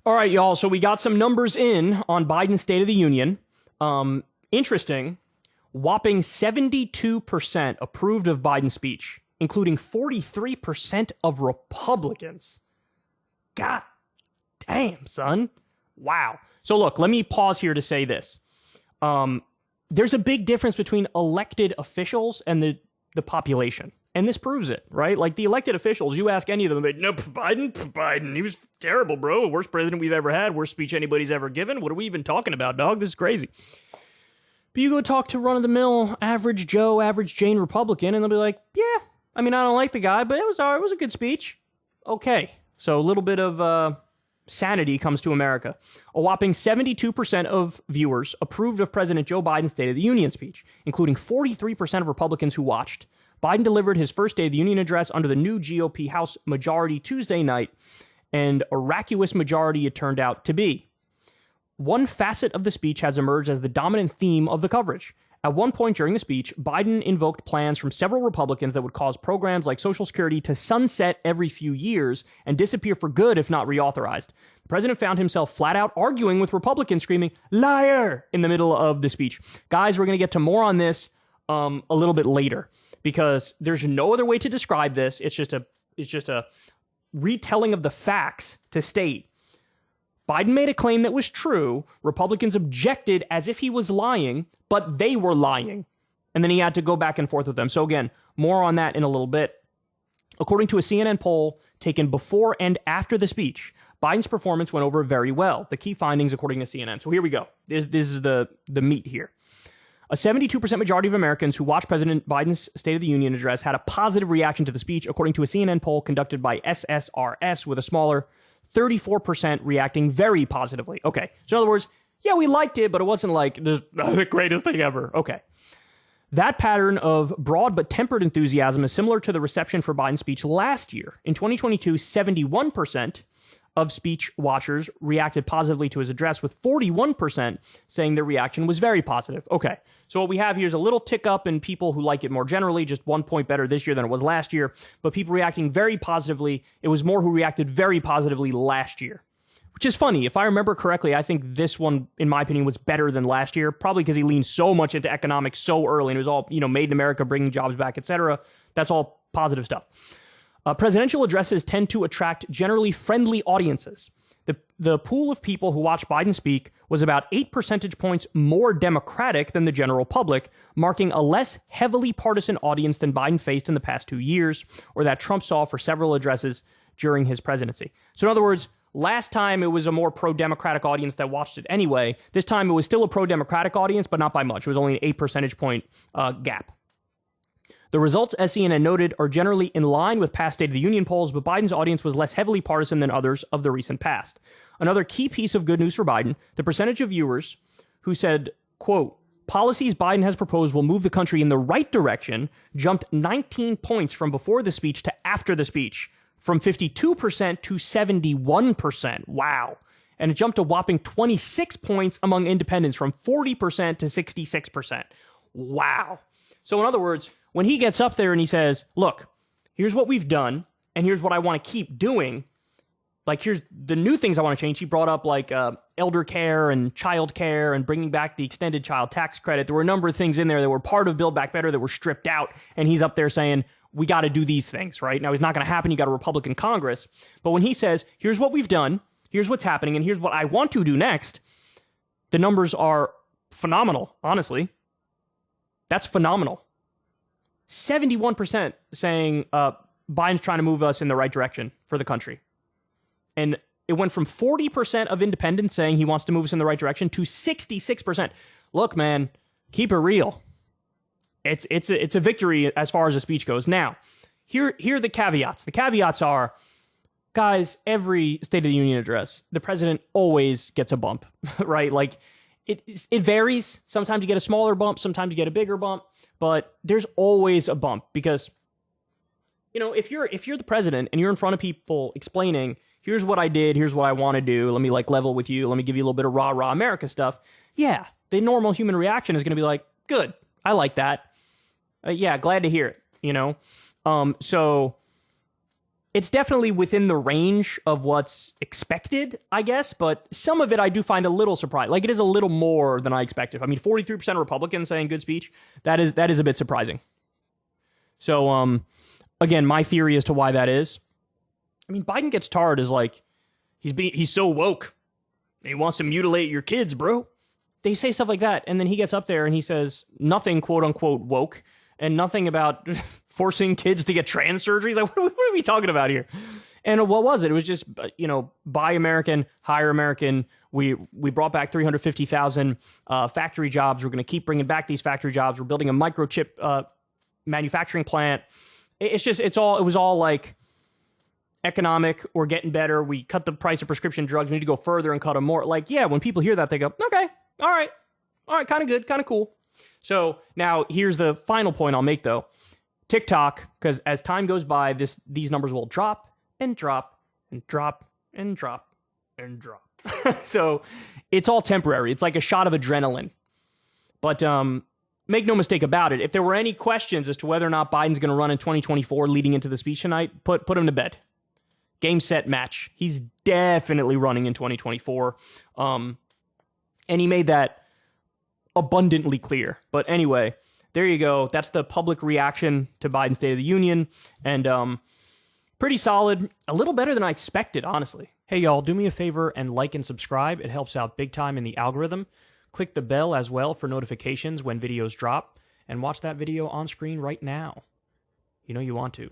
All right, y'all. So we got some numbers in on Biden's State of the Union. Interesting. Whopping 72% approved of Biden's speech, including 43% of Republicans. God damn, son. Wow. So look, let me pause here to say this. There's a big difference between elected officials and the population. And this proves it, right? Like the elected officials, you ask any of them, no, Biden, he was terrible, bro. Worst president we've ever had, worst speech anybody's ever given. What are we even talking about, dog? This is crazy. But you go talk to run-of-the-mill, average Joe, average Jane Republican, and they'll be like, yeah, I mean, I don't like the guy, but it was all right. It was a good speech. Okay. So a little bit of sanity comes to America. A whopping 72% of viewers approved of President Joe Biden's State of the Union speech, including 43% of Republicans who watched. Biden delivered his first State of the Union address under the new GOP House majority Tuesday night, and a vacuous majority it turned out to be. One facet of the speech has emerged as the dominant theme of the coverage. At one point during the speech, Biden invoked plans from several Republicans that would cause programs like Social Security to sunset every few years and disappear for good if not reauthorized. The president found himself flat out arguing with Republicans, screaming, "Liar!" in the middle of the speech. Guys, we're going to get to more on this a little bit later, because there's no other way to describe this. It's just a retelling of the facts to state Biden made a claim that was true. Republicans objected as if he was lying, but they were lying. And then he had to go back and forth with them. So again, more on that in a little bit. According to a CNN poll taken before and after the speech, Biden's performance went over very well. The key findings, according to CNN. So here we go. This is the meat here. A 72% majority of Americans who watched President Biden's State of the Union address had a positive reaction to the speech, according to a CNN poll conducted by SSRS, with a smaller 34% reacting very positively. Okay, so in other words, yeah, we liked it, but it wasn't like the greatest thing ever. Okay. That pattern of broad but tempered enthusiasm is similar to the reception for Biden's speech last year. In 2022, 71% of speech watchers reacted positively to his address, with 41% saying their reaction was very positive. Okay, so what we have here is a little tick up in people who like it more generally, just 1 point better this year than it was last year, but people reacting very positively, it was more who reacted very positively last year. Which is funny. If I remember correctly, I think this one, in my opinion, was better than last year, probably because he leaned so much into economics so early, and it was all, made in America, bringing jobs back, etc. That's all positive stuff. Presidential addresses tend to attract generally friendly audiences. The pool of people who watched Biden speak was about 8 percentage points more Democratic than the general public, marking a less heavily partisan audience than Biden faced in the past 2 years, or that Trump saw for several addresses during his presidency. So in other words, last time it was a more pro-Democratic audience that watched it anyway. This time it was still a pro-Democratic audience, but not by much. It was only an 8 percentage point gap. The results, as CNN noted, are generally in line with past State of the Union polls, but Biden's audience was less heavily partisan than others of the recent past. Another key piece of good news for Biden, the percentage of viewers who said, quote, policies Biden has proposed will move the country in the right direction, jumped 19 points from before the speech to after the speech, from 52% to 71%. Wow. And it jumped a whopping 26 points among independents, from 40% to 66%. Wow. So in other words, when he gets up there and he says, look, here's what we've done, and here's what I want to keep doing, like here's the new things I want to change. He brought up like elder care and child care and bringing back the extended child tax credit. There were a number of things in there that were part of Build Back Better that were stripped out, and he's up there saying, we got to do these things, right? Now, it's not going to happen. You got a Republican Congress. But when he says, here's what we've done, here's what's happening, and here's what I want to do next, the numbers are phenomenal, honestly. That's phenomenal. 71% saying Biden's trying to move us in the right direction for the country. And it went from 40% of independents saying he wants to move us in the right direction to 66%. Look, man, keep it real. It's a victory as far as the speech goes. Now, here are the caveats. The caveats are, guys, every State of the Union address, the president always gets a bump, right? Like, it varies. Sometimes you get a smaller bump, sometimes you get a bigger bump, but there's always a bump because, if you're the president and you're in front of people explaining, here's what I did, here's what I want to do, let me level with you, let me give you a little bit of rah-rah America stuff. Yeah, the normal human reaction is going to be like, good, I like that. Yeah, glad to hear it, So it's definitely within the range of what's expected, I guess, but some of it I do find a little surprising. Like, it is a little more than I expected. I mean, 43% Republicans saying good speech, that is a bit surprising. So, again, my theory as to why that is, I mean, Biden gets tarred as like, he's so woke. He wants to mutilate your kids, bro. They say stuff like that, and then he gets up there and he says nothing, quote unquote, woke, and nothing about forcing kids to get trans surgery. Like, what are we talking about here? And what was it? It was just, buy American, hire American. We brought back 350,000 factory jobs. We're going to keep bringing back these factory jobs. We're building a microchip manufacturing plant. It was all like economic. We're getting better. We cut the price of prescription drugs. We need to go further and cut them more. Like, yeah, when people hear that, they go, okay, all right, kind of good, kind of cool. So now here's the final point I'll make, though. TikTok, because as time goes by, these numbers will drop and drop and drop and drop and drop. So it's all temporary. It's like a shot of adrenaline. But make no mistake about it. If there were any questions as to whether or not Biden's going to run in 2024 leading into the speech tonight, put him to bed. Game, set, match. He's definitely running in 2024. And he made that abundantly clear. But anyway, there you go. That's the public reaction to Biden's State of the Union. And pretty solid. A little better than I expected, honestly. Hey, y'all, do me a favor and like and subscribe. It helps out big time in the algorithm. Click the bell as well for notifications when videos drop. And watch that video on screen right now. You know you want to.